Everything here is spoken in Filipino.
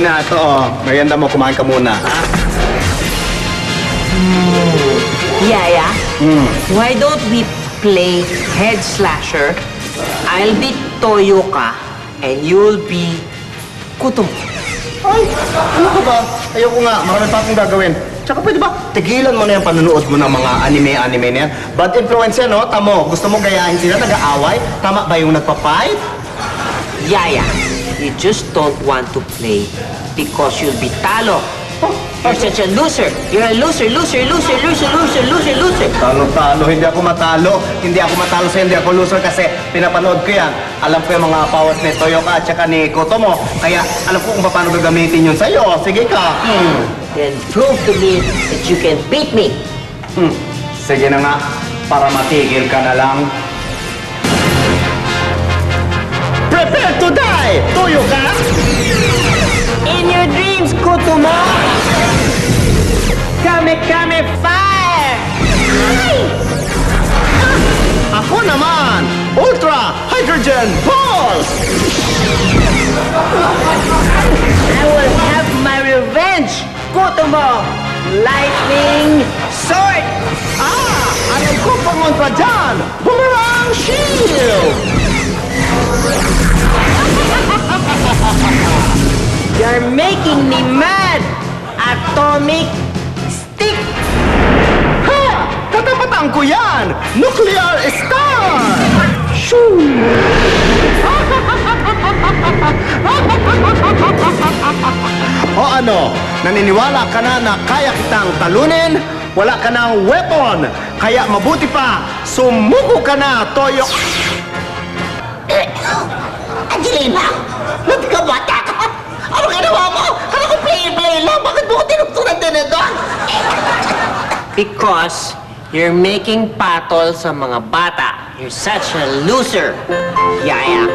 na. Ito, oh. Merienda mo, kumain ka muna. Yaya, why don't we play head slasher? I'll be Toyoka and you'll be Kutomo. Ay, ano ka ba? Ayoko nga, marami pa akong gagawin. Tsaka pwede ba, tigilan mo na yung panonood mo ng mga anime na yan. Bad influence yan, no? Tamo, gusto mo gayahin sila, nag-aaway? Tama ba yung nagpa-fight? Yaya, you just don't want to play because you'll be talo. You're such a loser. You're a loser. Talo, hindi ako matalo. Hindi ako matalo sa'yo, hindi ako loser kasi pinapanood ko yan. Alam ko yung mga powers ni Toyoka at saka ni Kotomo. Kaya alam ko kung paano gagamitin yun sa'yo. Sige ka. Then prove to me that you can beat me. Sige na nga, para matigil ka na lang. Prepare to die, Toyoka! In your dreams, Kutomo! Kame fire! Ako naman, Ultra Hydrogen Pulse! I will have my revenge, Kutomo! Lightning sword! Alam ko pangontra dyan! Boomerang Shield! You're making me mad! Atomic stick! Ha! Tatapatan ko yan! Nuclear Star! Shoo! O ano, naniniwala ka na kaya kitang talunin? Wala ka ng weapon, kaya mabuti pa, sumuko ka na, Toyo... Angelina! Ba't ka bata ka? Ano ginawa mo? Kala ko play-play lang. Bakit mo ko tinukturan din ito? Because you're making patol sa mga bata. You're such a loser, Yaya.